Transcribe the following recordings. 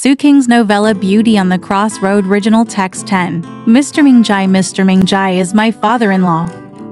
Su Qing's novella Beauty on the Crossroad. Original text 10. Mr. Mingzhai is my father-in-law.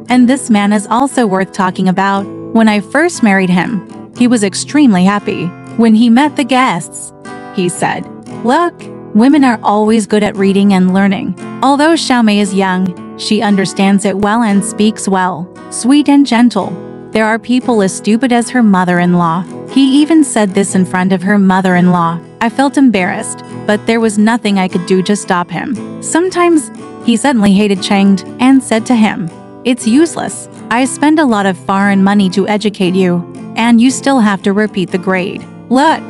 And this man is also worth talking about. When I first married him, he was extremely happy. When he met the guests, he said, "Look, women are always good at reading and learning. Although Xiaomei is young, she understands it well and speaks well, sweet and gentle. There are people as stupid as her mother-in-law." He even said this in front of her mother-in-law. I felt embarrassed, but there was nothing I could do to stop him. Sometimes, he suddenly hated Cheng and said to him, "It's useless. I spend a lot of foreign money to educate you, and you still have to repeat the grade. Look,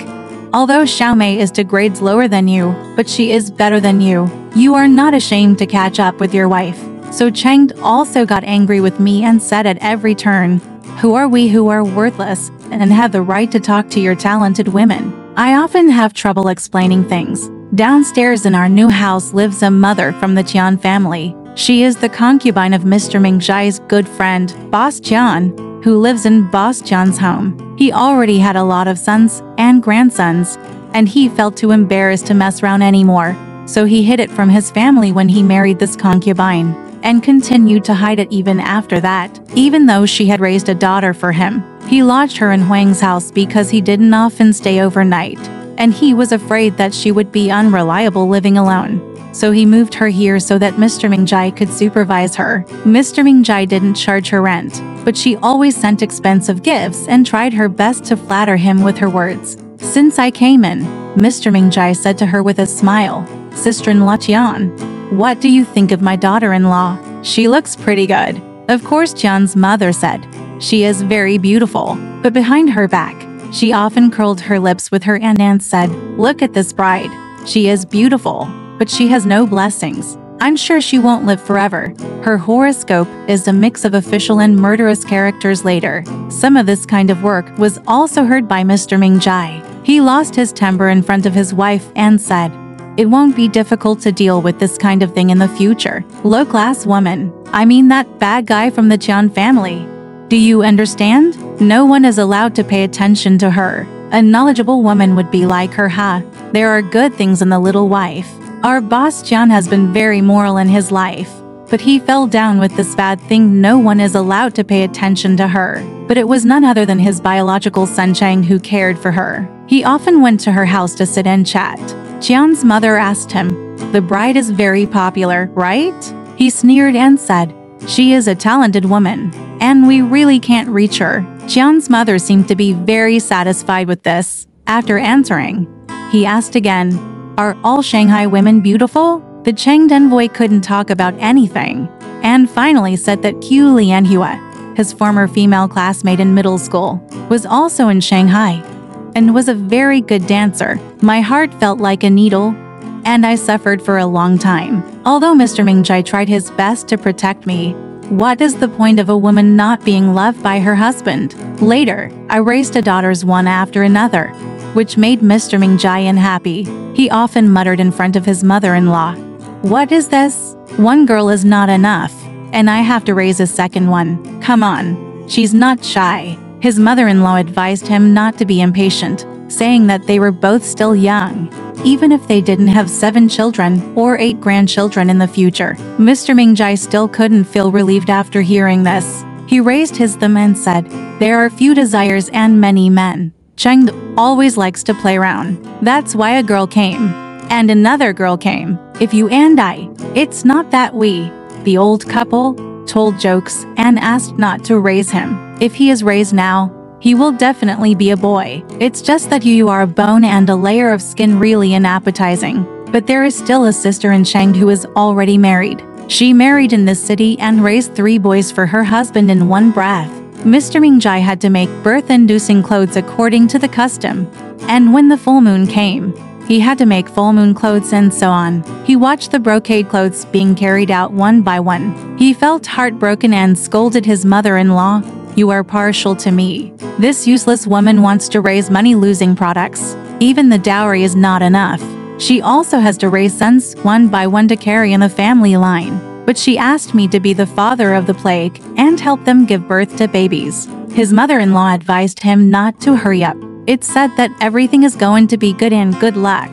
although Xiaomei is 2 grades lower than you, but she is better than you. You are not ashamed to catch up with your wife." So Cheng also got angry with me and said at every turn, "Who are we who are worthless and have the right to talk to your talented women?" I often have trouble explaining things. Downstairs in our new house lives a mother from the Tian family. She is the concubine of Mr. Mingzhai's good friend, Boss Tian, who lives in Boss Tian's home. He already had a lot of sons and grandsons, and he felt too embarrassed to mess around anymore. So he hid it from his family when he married this concubine, and continued to hide it even after that. Even though she had raised a daughter for him, he lodged her in Huang's house because he didn't often stay overnight, and he was afraid that she would be unreliable living alone. So he moved her here so that Mr. Mingzhai could supervise her. Mr. Mingzhai didn't charge her rent, but she always sent expensive gifts and tried her best to flatter him with her words. Since I came in, Mr. Mingzhai said to her with a smile, "Sister-in-law Tian, what do you think of my daughter-in-law? She looks pretty good." Of course, Tian's mother said, "She is very beautiful." But behind her back, she often curled her lips with her hand and said, "Look at this bride. She is beautiful, but she has no blessings. I'm sure she won't live forever." Her horoscope is a mix of official and murderous characters later. Some of this kind of work was also heard by Mr. Mingzhai. He lost his temper in front of his wife and said, "It won't be difficult to deal with this kind of thing in the future. Low-class woman. I mean that bad guy from the Tian family. Do you understand? No one is allowed to pay attention to her. A knowledgeable woman would be like her, huh? There are good things in the little wife. Our boss Tian has been very moral in his life, but he fell down with this bad thing. No one is allowed to pay attention to her." But it was none other than his biological son Cheng who cared for her. He often went to her house to sit and chat. Tian's mother asked him, "The bride is very popular, right?" He sneered and said, "She is a talented woman, and we really can't reach her." Tian's mother seemed to be very satisfied with this. After answering, he asked again, "Are all Shanghai women beautiful?" The Cheng envoy couldn't talk about anything, and finally said that Qu Lianhua, his former female classmate in middle school, was also in Shanghai, and was a very good dancer. My heart felt like a needle, and I suffered for a long time. Although Mr. Mingzhai tried his best to protect me, what is the point of a woman not being loved by her husband? Later, I raised a daughters one after another, which made Mr. Mingzhai unhappy. He often muttered in front of his mother-in-law, "What is this? One girl is not enough, and I have to raise a second one. Come on, she's not shy." His mother-in-law advised him not to be impatient, saying that they were both still young, even if they didn't have 7 children or 8 grandchildren in the future. Mr. Mingzhai still couldn't feel relieved after hearing this. He raised his thumb and said, "There are few desires and many men. Cheng always likes to play around. That's why a girl came. And another girl came. If you and I, it's not that we." The old couple told jokes and asked not to raise him. If he is raised now, he will definitely be a boy. It's just that you are a bone and a layer of skin, really unappetizing. But there is still a sister in Cheng who is already married. She married in this city and raised 3 boys for her husband in one breath. Mr. Mingzhai had to make birth-inducing clothes according to the custom. And when the full moon came, he had to make full moon clothes and so on. He watched the brocade clothes being carried out one by one. He felt heartbroken and scolded his mother-in-law, "You are partial to me. This useless woman wants to raise money-losing products. Even the dowry is not enough. She also has to raise sons one by one to carry in the family line. But she asked me to be the father of the plague and help them give birth to babies." His mother-in-law advised him not to hurry up. It said that everything is going to be good and good luck.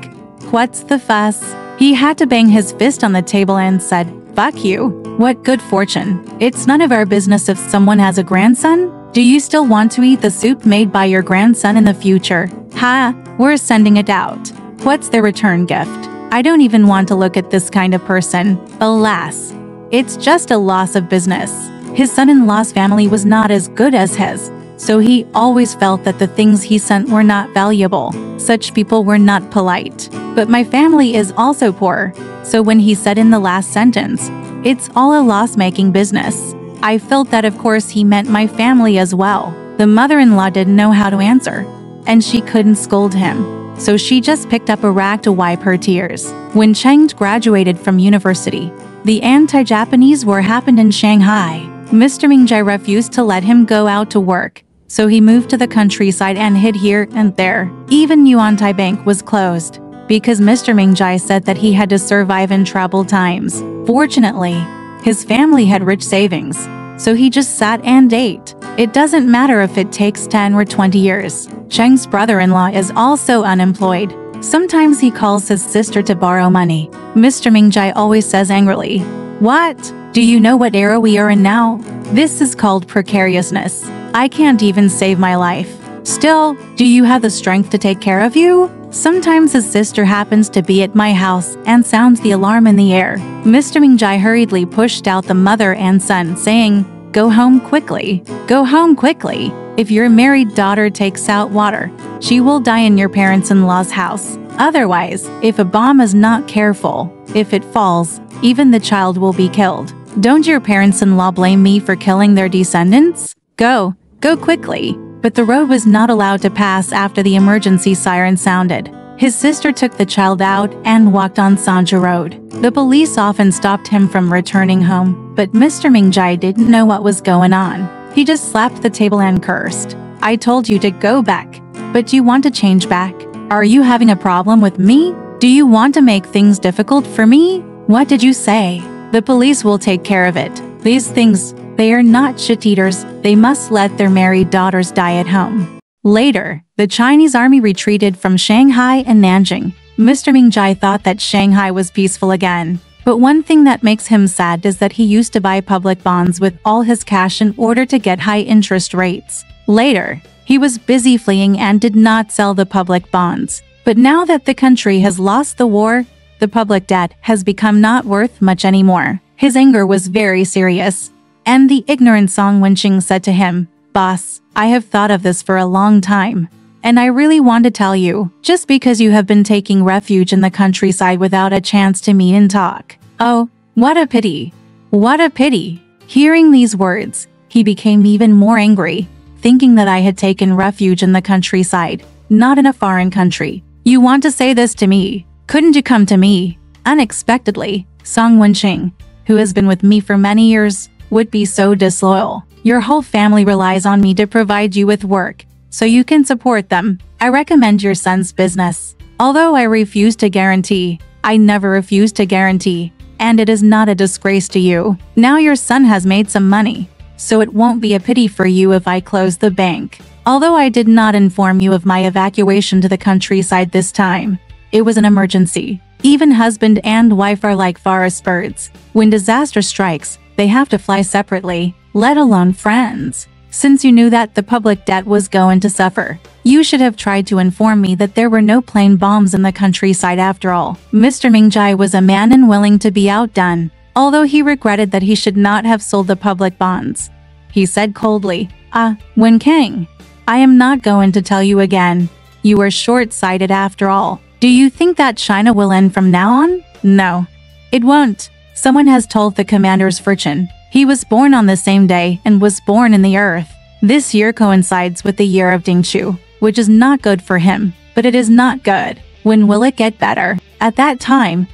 What's the fuss? He had to bang his fist on the table and said, "Fuck you. What good fortune. It's none of our business if someone has a grandson. Do you still want to eat the soup made by your grandson in the future? Ha, we're sending it out. What's the return gift? I don't even want to look at this kind of person. Alas, it's just a loss of business." His son-in-law's family was not as good as his, so he always felt that the things he sent were not valuable. Such people were not polite. But my family is also poor, so when he said in the last sentence, "It's all a loss-making business," I felt that of course he meant my family as well. The mother-in-law didn't know how to answer, and she couldn't scold him, so she just picked up a rag to wipe her tears. When Cheng graduated from university, the anti-Japanese war happened in Shanghai. Mr. Mingzhai refused to let him go out to work, so he moved to the countryside and hid here and there. Even Yuantai Bank was closed, because Mr. Mingzhai said that he had to survive in troubled times. Fortunately, his family had rich savings, so he just sat and ate. It doesn't matter if it takes 10 or 20 years. Cheng's brother-in-law is also unemployed. Sometimes he calls his sister to borrow money. Mr. Mingzhai always says angrily, "What? Do you know what era we are in now? This is called precariousness. I can't even save my life. Still, do you have the strength to take care of you?" Sometimes his sister happens to be at my house and sounds the alarm in the air. Mr. Mingzhai hurriedly pushed out the mother and son, saying, "Go home quickly. Go home quickly. If your married daughter takes out water, she will die in your parents-in-law's house. Otherwise, if a bomb is not careful, if it falls, even the child will be killed. Don't your parents-in-law blame me for killing their descendants? Go quickly." But the road was not allowed to pass after the emergency siren sounded. His sister took the child out and walked on Sanja Road. The police often stopped him from returning home, but Mr. Mingzhai didn't know what was going on. He just slapped the table and cursed. "I told you to go back. But do you want to change back? Are you having a problem with me? Do you want to make things difficult for me? What did you say? The police will take care of it. These things, they are not shit-eaters. They must let their married daughters die at home." Later, the Chinese army retreated from Shanghai and Nanjing. Mr. Mingzhai thought that Shanghai was peaceful again. But one thing that makes him sad is that he used to buy public bonds with all his cash in order to get high interest rates. Later, he was busy fleeing and did not sell the public bonds. But now that the country has lost the war, the public debt has become not worth much anymore. His anger was very serious. And the ignorant Song Wenqing said to him, "Boss, I have thought of this for a long time. And I really want to tell you, just because you have been taking refuge in the countryside without a chance to meet and talk. Oh, what a pity. What a pity." Hearing these words, he became even more angry, thinking that I had taken refuge in the countryside, not in a foreign country. "You want to say this to me? Couldn't you come to me?" Unexpectedly, Song Wenqing, who has been with me for many years, would be so disloyal. "Your whole family relies on me to provide you with work, so you can support them. I recommend your son's business. Although I refuse to guarantee, I never refuse to guarantee, and it is not a disgrace to you. Now your son has made some money, so it won't be a pity for you if I close the bank. Although I did not inform you of my evacuation to the countryside this time, it was an emergency. Even husband and wife are like forest birds. When disaster strikes, they have to fly separately, let alone friends. Since you knew that the public debt was going to suffer, you should have tried to inform me that there were no plane bombs in the countryside after all." Mr. Mingzhai was a man unwilling to be outdone, although he regretted that he should not have sold the public bonds. He said coldly, Wenqing, I am not going to tell you again. You are short-sighted after all. Do you think that China will end from now on? No, it won't. Someone has told the commander's fortune. He was born on the same day and was born in the earth. This year coincides with the year of Dingchu, which is not good for him, but it is not good. When will it get better? At that time,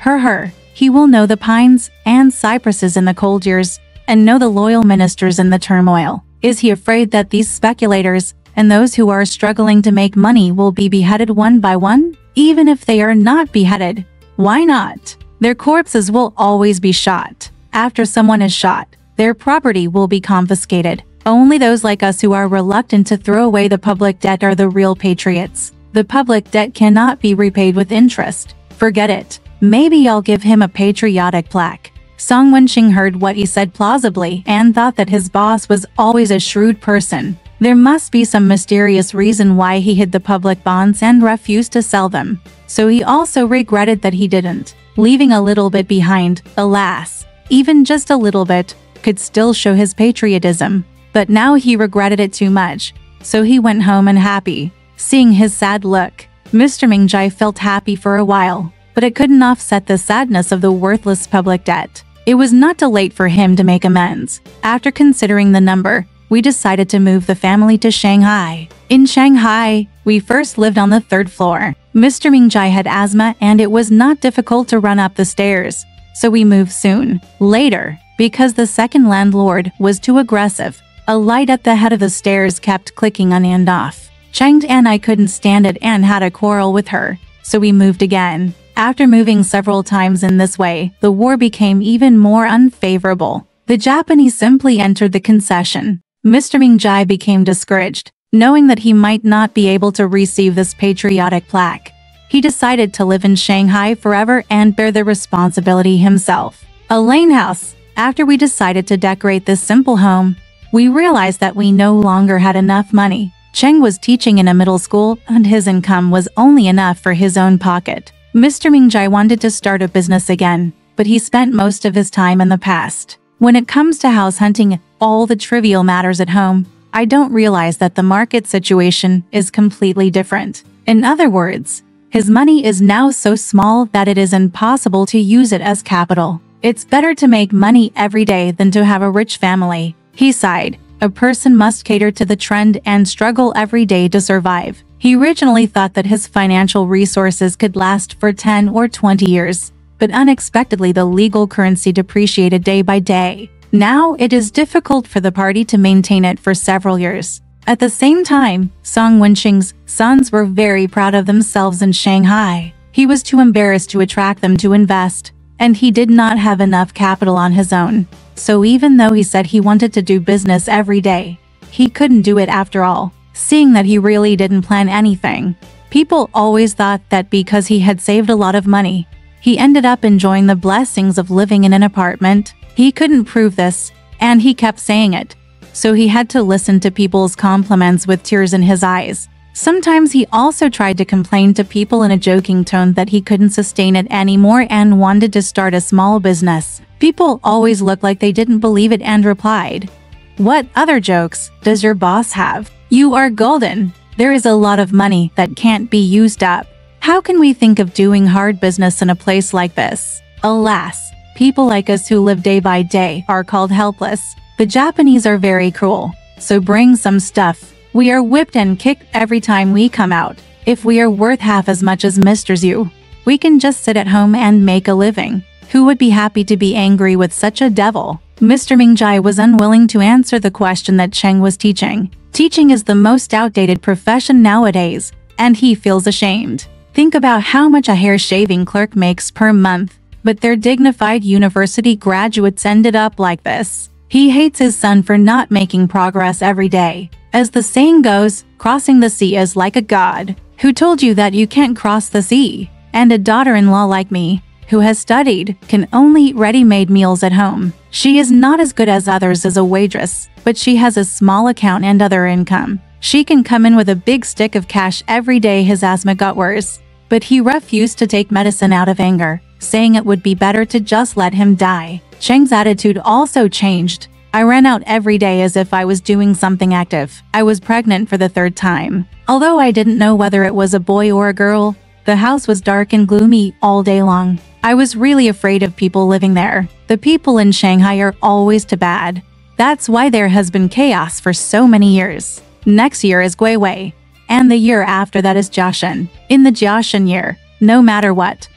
he will know the pines and cypresses in the cold years, and know the loyal ministers in the turmoil. Is he afraid that these speculators and those who are struggling to make money will be beheaded one by one? Even if they are not beheaded, why not? Their corpses will always be shot. After someone is shot, their property will be confiscated. Only those like us who are reluctant to throw away the public debt are the real patriots. The public debt cannot be repaid with interest. Forget it. Maybe I'll give him a patriotic plaque. Song Wenqing heard what he said plausibly and thought that his boss was always a shrewd person. There must be some mysterious reason why he hid the public bonds and refused to sell them. So he also regretted that he didn't. Leaving a little bit behind, alas, even just a little bit, could still show his patriotism. But now he regretted it too much. So he went home unhappy. Seeing his sad look, Mr. Mingzhai felt happy for a while, but it couldn't offset the sadness of the worthless public debt. It was not too late for him to make amends. After considering the number, we decided to move the family to Shanghai. In Shanghai, we first lived on the 3rd floor. Mr. Mingzhai had asthma and it was not difficult to run up the stairs, so we moved soon. Later, because the second landlord was too aggressive, a light at the head of the stairs kept clicking on and off. Chang and I couldn't stand it and had a quarrel with her, so we moved again. After moving several times in this way, the war became even more unfavorable. The Japanese simply entered the concession. Mr. Mingzhai became discouraged, knowing that he might not be able to receive this patriotic plaque. He decided to live in Shanghai forever and bear the responsibility himself. A lane house. After we decided to decorate this simple home, we realized that we no longer had enough money. Cheng was teaching in a middle school and his income was only enough for his own pocket. Mr. Mingzhai wanted to start a business again, but he spent most of his time in the past. When it comes to house hunting, all the trivial matters at home, I don't realize that the market situation is completely different. In other words, his money is now so small that it is impossible to use it as capital. It's better to make money every day than to have a rich family. He sighed. A person must cater to the trend and struggle every day to survive. He originally thought that his financial resources could last for 10 or 20 years, but unexpectedly the legal currency depreciated day by day. Now it is difficult for the party to maintain it for several years. At the same time, Song Wenqing's sons were very proud of themselves in Shanghai. He was too embarrassed to attract them to invest, and he did not have enough capital on his own. So even though he said he wanted to do business every day, he couldn't do it after all, seeing that he really didn't plan anything. People always thought that because he had saved a lot of money, he ended up enjoying the blessings of living in an apartment. He couldn't prove this, and he kept saying it. So he had to listen to people's compliments with tears in his eyes. Sometimes he also tried to complain to people in a joking tone that he couldn't sustain it anymore and wanted to start a small business. People always looked like they didn't believe it and replied, "What other jokes does your boss have? You are golden. There is a lot of money that can't be used up. How can we think of doing hard business in a place like this?" Alas, people like us who live day by day are called helpless. The Japanese are very cruel, so bring some stuff. We are whipped and kicked every time we come out. If we are worth half as much as Mr. Zhu, we can just sit at home and make a living. Who would be happy to be angry with such a devil? Mr. Mingzhai was unwilling to answer the question that Cheng was teaching. Teaching is the most outdated profession nowadays, and he feels ashamed. Think about how much a hair shaving clerk makes per month, but their dignified university graduates ended up like this. He hates his son for not making progress every day. As the saying goes, crossing the sea is like a god. Who told you that you can't cross the sea? And a daughter-in-law like me, who has studied, can only eat ready-made meals at home. She is not as good as others as a waitress, but she has a small account and other income. She can come in with a big stick of cash every day. His asthma got worse, but he refused to take medicine out of anger, saying it would be better to just let him die. Cheng's attitude also changed. I ran out every day as if I was doing something active. I was pregnant for the 3rd time. Although I didn't know whether it was a boy or a girl, the house was dark and gloomy all day long. I was really afraid of people living there. The people in Shanghai are always too bad. That's why there has been chaos for so many years. Next year is Guiwei, and the year after that is Jiaoshan. In the Jiaoshan year, no matter what,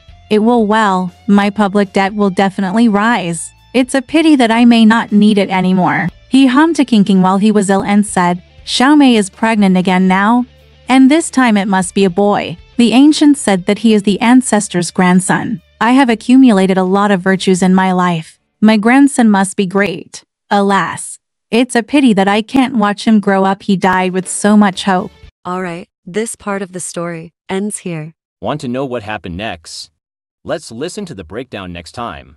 my public debt will definitely rise. It's a pity that I may not need it anymore. He hummed to Qingqing while he was ill and said, Xiaomei is pregnant again now, and this time it must be a boy. The ancients said that he is the ancestor's grandson. I have accumulated a lot of virtues in my life. My grandson must be great. Alas, it's a pity that I can't watch him grow up. He died with so much hope. Alright, this part of the story ends here. Want to know what happened next? Let's listen to the breakdown next time.